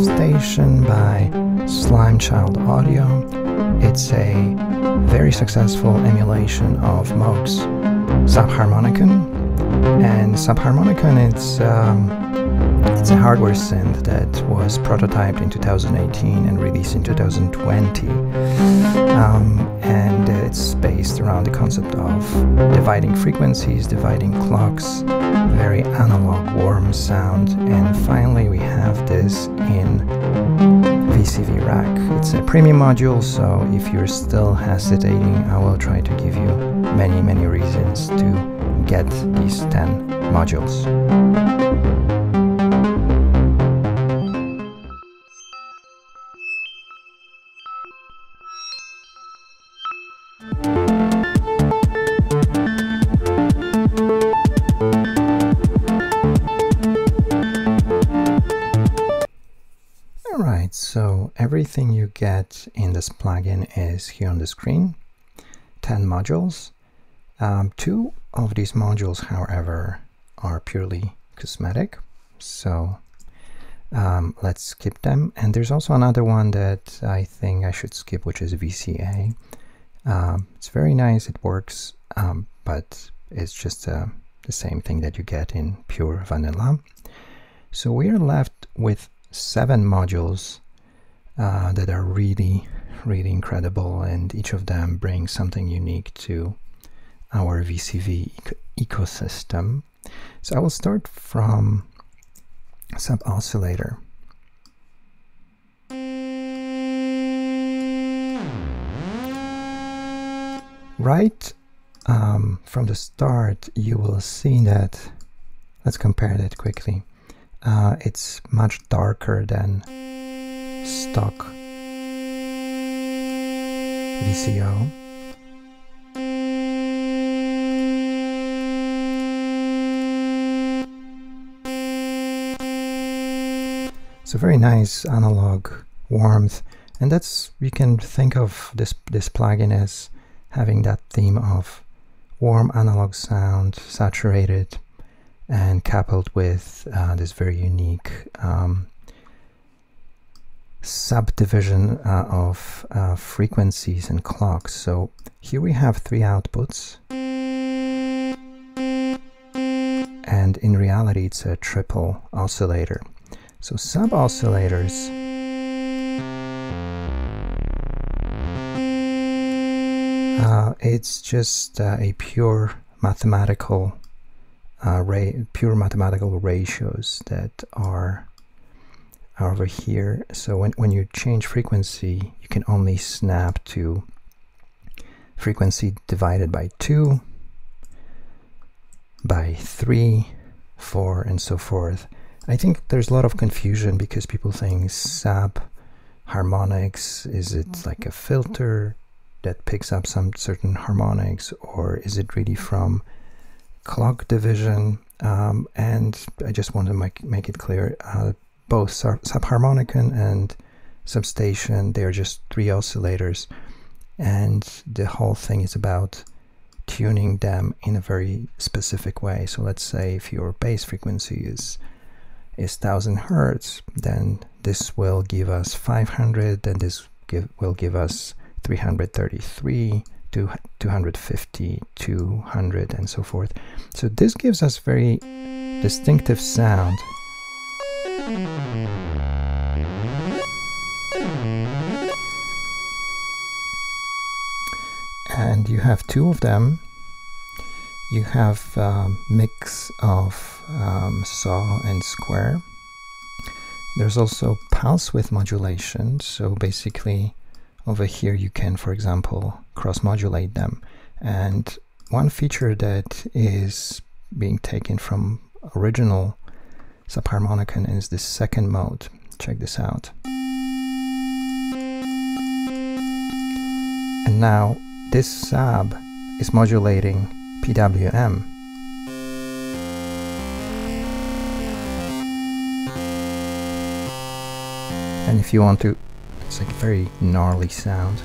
Substation by Slimechild Audio. It's a very successful emulation of Moog's Subharmonicon. And Subharmonicon, it's a hardware synth that was prototyped in 2018 and released in 2020. And it's based around the concept of dividing frequencies, dividing clocks, very analog, warm sound. And finally, we have this in VCV Rack. It's a premium module, so if you're still hesitating, I will try to give you many reasons to get these 10 modules. Alright, so everything you get in this plugin is here on the screen. 10 modules. 2 of these modules, however, are purely cosmetic, so let's skip them. And there's also another one that I think I should skip, which is VCA. It's very nice, it works, but it's just the same thing that you get in pure vanilla. So we are left with 7 modules that are really incredible, and each of them brings something unique to our VCV ecosystem. So I will start from Oscillator. Right from the start, you will see that, let's compare that quickly. It's much darker than stock VCO. So very nice analog warmth, and that's, you can think of this plugin as having that theme of warm analog sound, saturated, and coupled with this very unique subdivision of frequencies and clocks. So here we have 3 outputs, and in reality it's a triple oscillator. So sub-oscillators it's just a pure mathematical ratios that are over here. So when you change frequency, you can only snap to frequency divided by 2, by 3, 4, and so forth. I think there's a lot of confusion because people think Subharmonics, is it like a filter that picks up some certain harmonics, or is it really from clock division? And I just want to make it clear, both Subharmonicon and Substation, they're just 3 oscillators, and the whole thing is about tuning them in a very specific way. So let's say if your bass frequency is 1000 Hertz, then this will give us 500, then this will give us 333, 250, 200, and so forth. So this gives us very distinctive sound. And you have 2 of them. You have a mix of saw and square. There's also pulse width modulation, so basically over here you can, for example, cross-modulate them. And one feature that is being taken from original Subharmonicon is this second mode. Check this out. And now this sub is modulating PWM. And if you want to, it's like a very gnarly sound.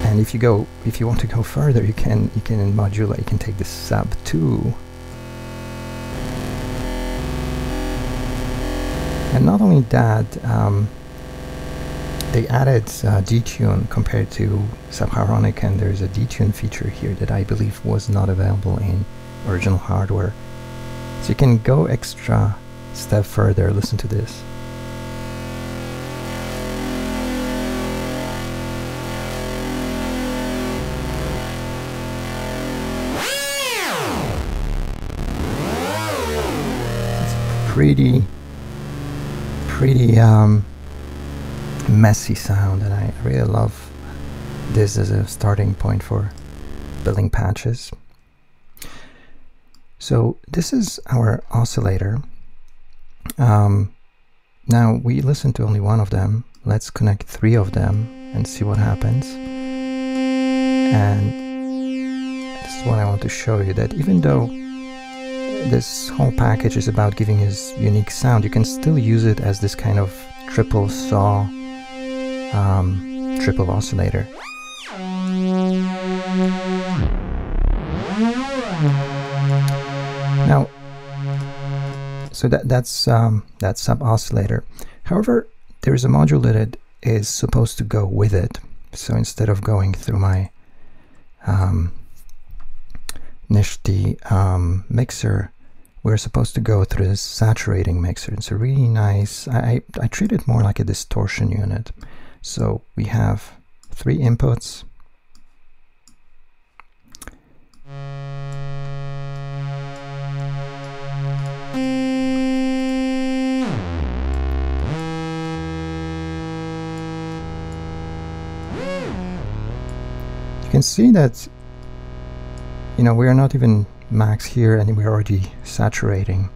And if you want to go further, you can modulate. You can take the sub 2 And not only that, they added detune compared to Subharmonicon. There's a detune feature here that I believe was not available in original hardware. So you can go extra step further. Listen to this. It's pretty messy sound, and I really love this as a starting point for building patches. So this is our oscillator. Now we listen to only one of them. Let's connect 3 of them and see what happens. And this is what I want to show you, that even though this whole package is about giving us unique sound, you can still use it as this kind of triple saw, triple oscillator. Now, so that's sub oscillator. However, there is a module that is supposed to go with it. So instead of going through my nifty mixer, we're supposed to go through this saturating mixer. It's a really nice, I treat it more like a distortion unit. So we have 3 inputs. You can see that, you know, we are not even max here and we're already saturating,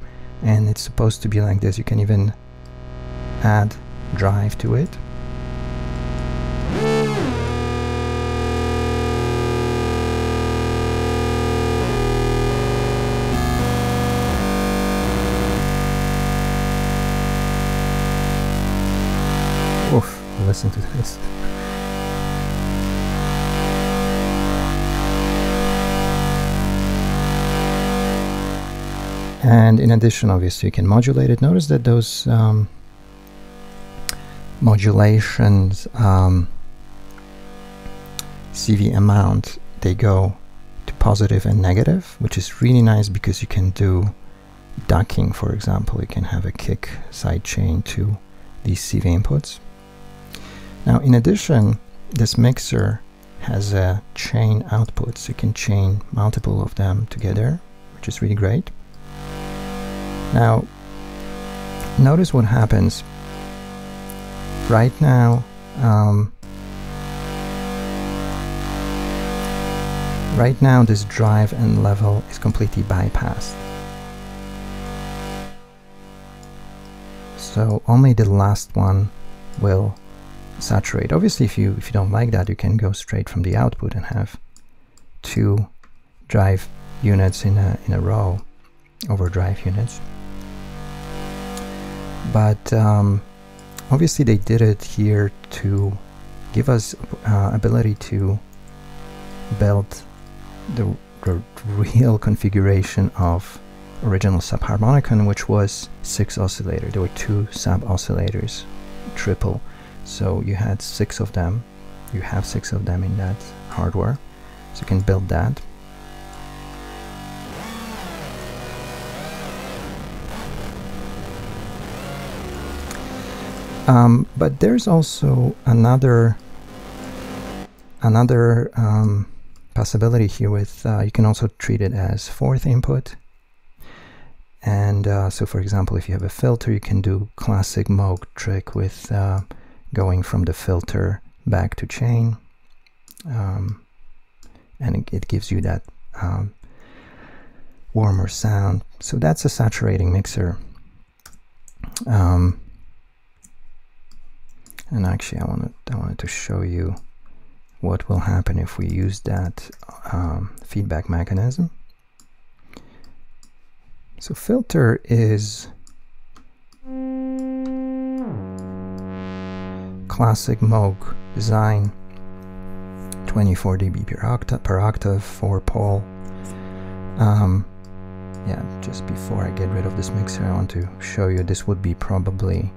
and it's supposed to be like this. You can even add drive to it. Oof, listen to this. And in addition, obviously, you can modulate it. Notice that those modulations, CV amount, they go to positive and negative, which is really nice because you can do ducking, for example. You can have a kick side chain to these CV inputs. Now, in addition, this mixer has a chain output, so you can chain multiple of them together, which is really great. Now, notice what happens right now. Right now, this drive and level is completely bypassed. So only the last one will saturate. Obviously, if you don't like that, you can go straight from the output and have 2 drive units in a row, overdrive units. But obviously they did it here to give us ability to build the real configuration of original Subharmonicon, which was 6 oscillators. There were 2 sub oscillators, triple. So you had 6 of them. You have 6 of them in that hardware. So you can build that. But there's also another possibility here with, you can also treat it as 4th input. And so for example, if you have a filter, you can do classic Moog trick with going from the filter back to chain. And it gives you that warmer sound. So that's a saturating mixer. And actually, I wanted to show you what will happen if we use that feedback mechanism. So filter is classic Moog design, 24 dB per octave, 4 pole. yeah, just before I get rid of this mixer, I want to show you this would be probably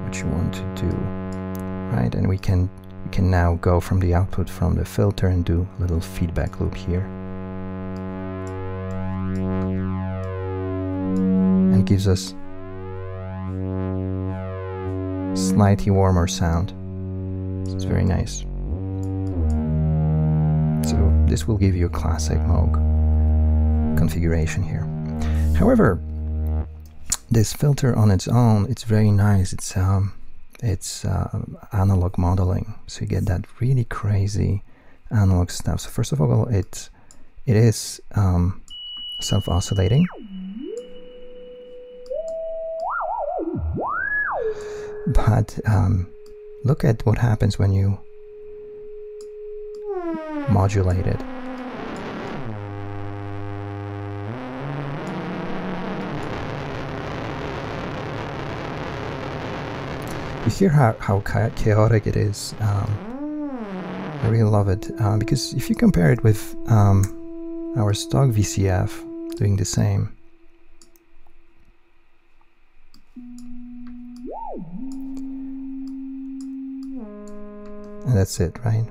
what you want to do, right? And we can now go from the output from the filter and do a little feedback loop here. And it gives us slightly warmer sound. So it's very nice. So this will give you a classic Moog configuration here. However, this filter on its own, it's very nice. It's analog modeling, so you get that really crazy analog stuff. So first of all, it is self-oscillating, but look at what happens when you modulate it. You hear how chaotic it is. I really love it, because if you compare it with our stock VCF doing the same, and that's it, right?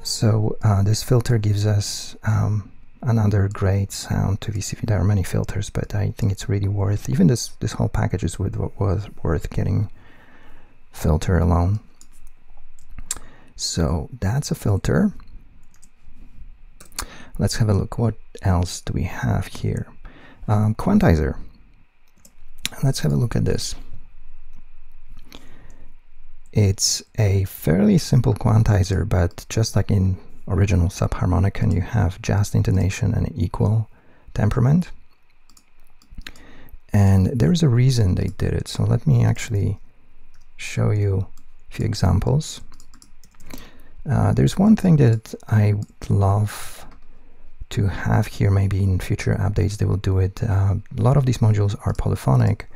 So this filter gives us another great sound to VCV. There are many filters, but I think it's really worth, even this whole package is worth getting filter alone. So that's a filter. Let's have a look. What else do we have here? Quantizer. Let's have a look at this. It's a fairly simple quantizer, but just like in original Subharmonicon, you have just intonation and equal temperament. And there's a reason they did it. So let me actually show you a few examples. There's one thing that I would love to have here. Maybe in future updates they will do it. A lot of these modules are polyphonic,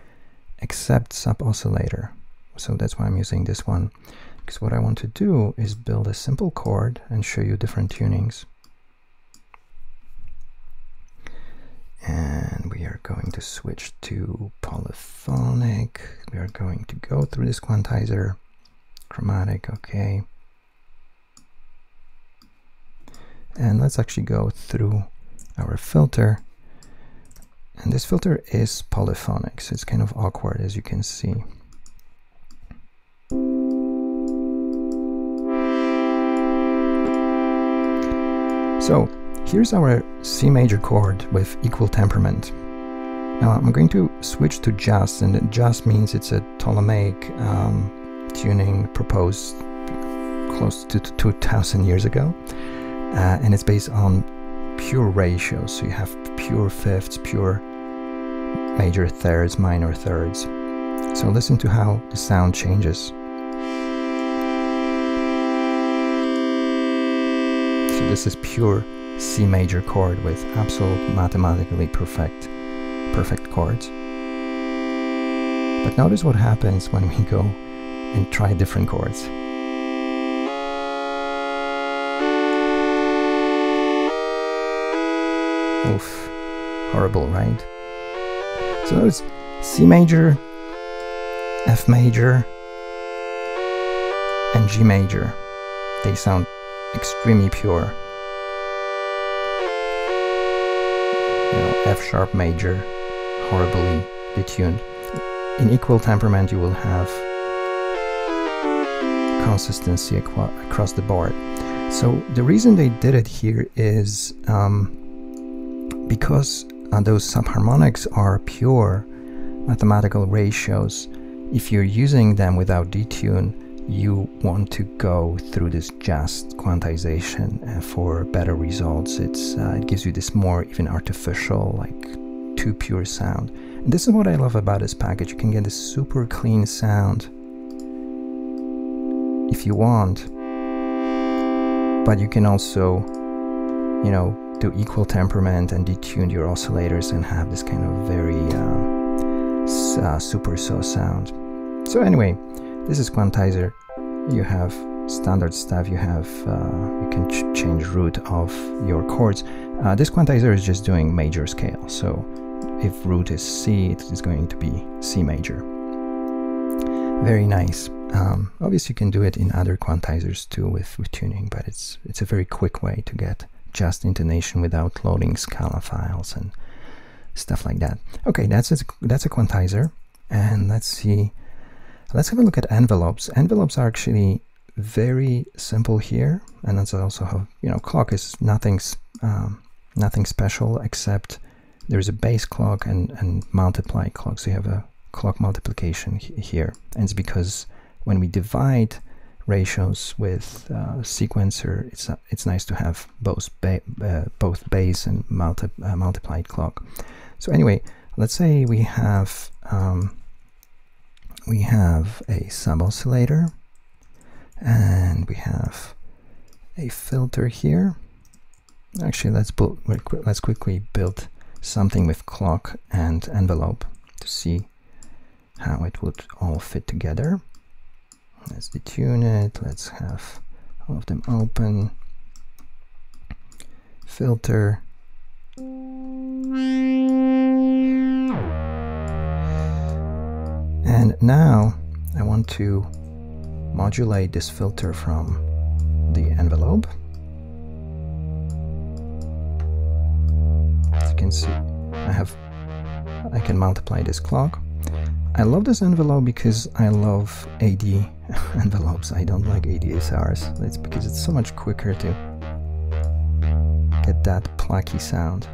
except sub-oscillator. So that's why I'm using this one, because what I want to do is build a simple chord and show you different tunings. And we are going to switch to polyphonic. We are going to go through this quantizer. Chromatic, okay. And let's actually go through our filter. And this filter is polyphonic, so it's kind of awkward, as you can see. So here's our C major chord with equal temperament. Now I'm going to switch to just, and just means it's a Ptolemaic tuning proposed close to 2000 years ago, and it's based on pure ratios. So you have pure fifths, pure major thirds, minor thirds. So listen to how the sound changes. So this is pure C major chord with absolute mathematically perfect chords. But notice what happens when we go and try different chords. Oof, horrible, right? So notice C major, F major, and G major. They sound extremely pure. You know, F sharp major, horribly detuned. In equal temperament, you will have consistency across the board. So the reason they did it here is because those subharmonics are pure mathematical ratios. If you're using them without detune, you want to go through this just quantization for better results. It gives you this more even artificial, like too pure sound. And this is what I love about this package. You can get this super clean sound if you want, but you can also, you know, do equal temperament and detune your oscillators and have this kind of very super saw sound. So anyway, This is quantizer. You have standard stuff. You have you can change root of your chords. This quantizer is just doing major scale. So if root is C, it is going to be C major. Very nice. Obviously, you can do it in other quantizers too with tuning, but it's a very quick way to get just intonation without loading Scala files and stuff like that. Okay, that's a quantizer, and let's see. Let's have a look at envelopes. Envelopes are actually very simple here, and that's also how, you know, clock is nothing special, except there's a base clock and multiply clock. So you have a clock multiplication here, and it's because when we divide ratios with sequencer, it's nice to have both base and multiplied clock. So anyway, let's say we have a sub-oscillator, and we have a filter here. Actually, let's quickly build something with clock and envelope to see how it would all fit together. Let's detune it. Let's have all of them open. Filter. And now I want to modulate this filter from the envelope. As you can see, I can multiply this clock. I love this envelope because I love AD envelopes. I don't like ADSRs. It's because it's so much quicker to get that plucky sound.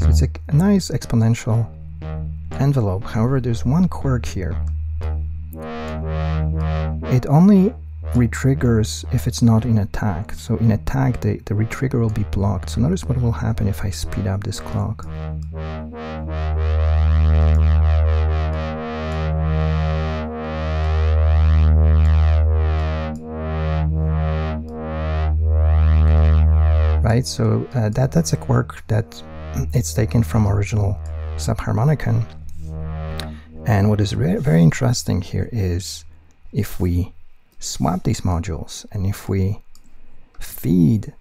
So it's a nice exponential envelope. However, there's one quirk here. It only retriggers if it's not in attack. So in attack, the retrigger will be blocked. So notice what will happen if I speed up this clock. Right, so that's a quirk that it's taken from original Subharmonicon. And what is very interesting here is if we swap these modules and if we feed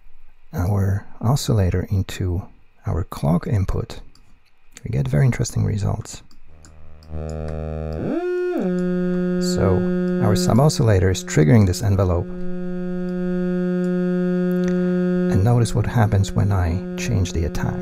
our oscillator into our clock input, we get very interesting results. So our sub-oscillator is triggering this envelope. And notice what happens when I change the attack.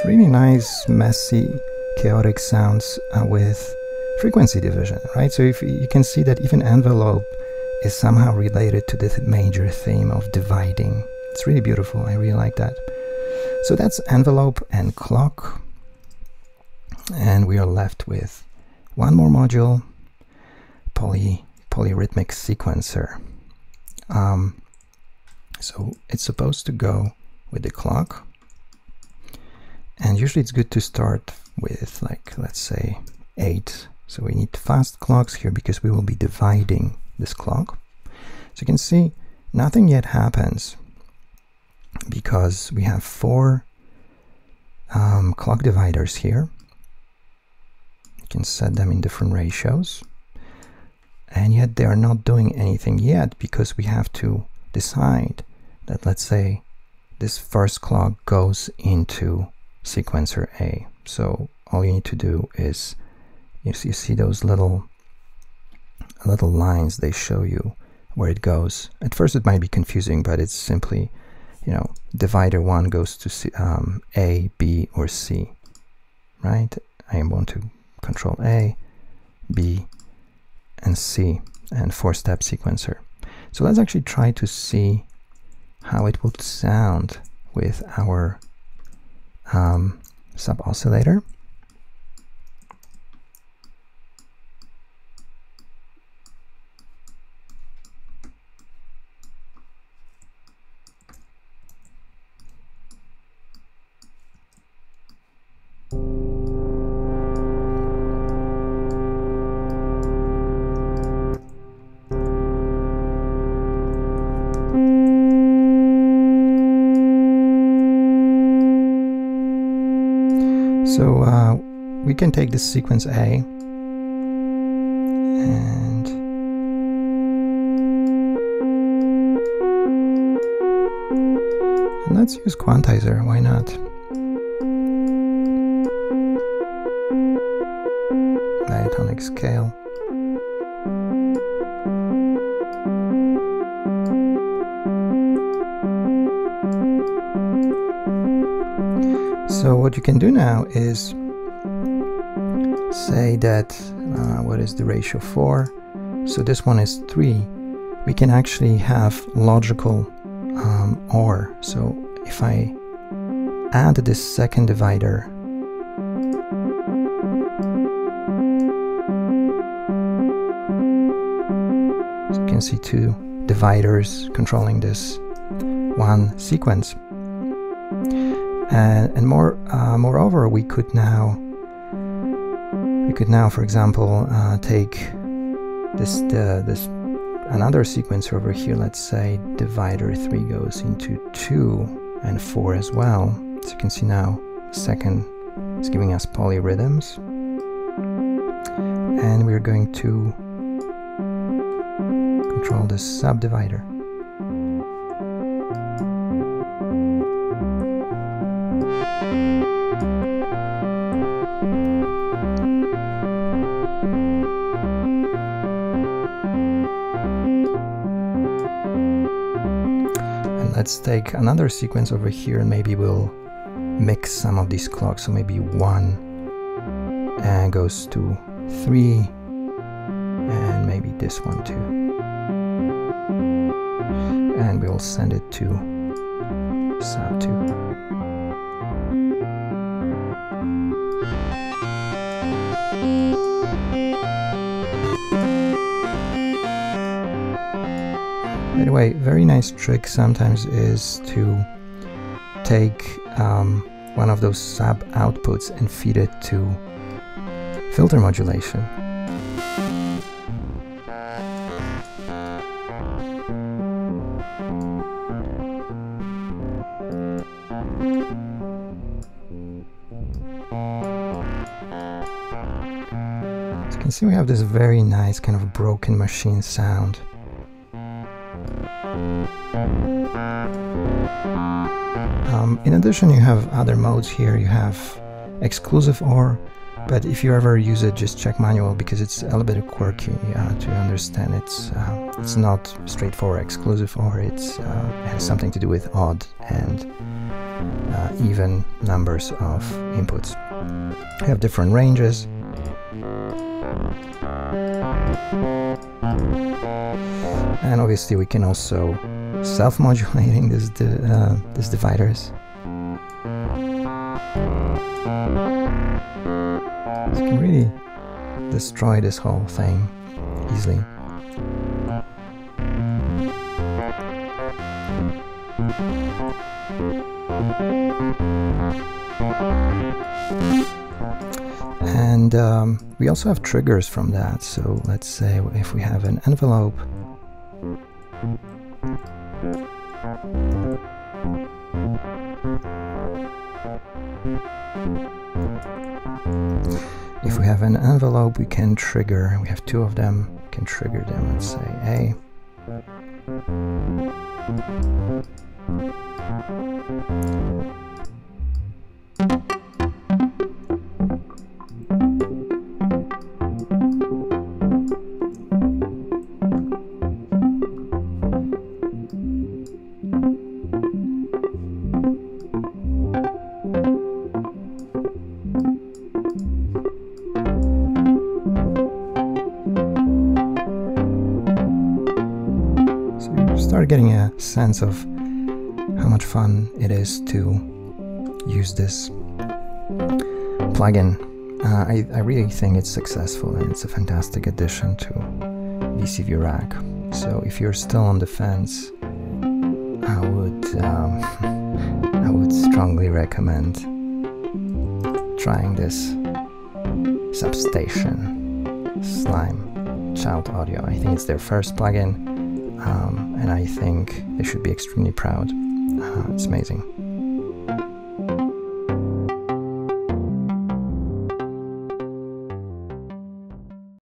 Really nice, messy, chaotic sounds with frequency division, right? So if you can see that even envelope is somehow related to this major theme of dividing. It's really beautiful. I really like that. So that's envelope and clock. And we are left with one more module, polyrhythmic sequencer. So it's supposed to go with the clock. And usually it's good to start with, like, let's say 8. So we need fast clocks here because we will be dividing this clock. So you can see nothing yet happens because we have 4 clock dividers here. You can set them in different ratios. And yet they are not doing anything yet because we have to decide that, let's say, this first clock goes into sequencer A. So all you need to do is, you see those little lines, they show you where it goes. At first it might be confusing, but it's simply, you know, divider 1 goes to C, A, B, or C, right? I want to control A, B, and C, and 4-step sequencer. So let's actually try to see how it would sound with our sub-oscillator. So we can take this sequence A and let's use quantizer, why not? Diatonic scale. So what you can do now is say that, what is the ratio 4? So this one is 3. We can actually have logical OR. So if I add this second divider, so you can see 2 dividers controlling this one sequence. And moreover, we could now, for example, take this another sequence over here. Let's say divider 3 goes into 2 and 4 as well. So you can see now the second is giving us polyrhythms, and we're going to control this subdivider. Let's take another sequence over here, and maybe we'll mix some of these clocks. So maybe 1 goes to 3, and maybe this one too. And we'll send it to sub 2. By the way, very nice trick sometimes is to take one of those sub outputs and feed it to filter modulation. As you can see, we have this very nice kind of broken machine sound. In addition, you have other modes here. You have exclusive OR, but if you ever use it, just check manual because it's a little bit quirky to understand. It's not straightforward exclusive OR. It has something to do with odd and even numbers of inputs. You have different ranges. And obviously we can also self-modulating these dividers. So you can really destroy this whole thing easily. And we also have triggers from that. So let's say if we have an envelope, we can trigger, we have 2 of them, we can trigger them, let's say A. Start getting a sense of how much fun it is to use this plugin. I really think it's successful and it's a fantastic addition to VCV Rack. So if you're still on the fence, I would strongly recommend trying this Substation Slime Child Audio. I think it's their first plugin. And I think they should be extremely proud. It's amazing.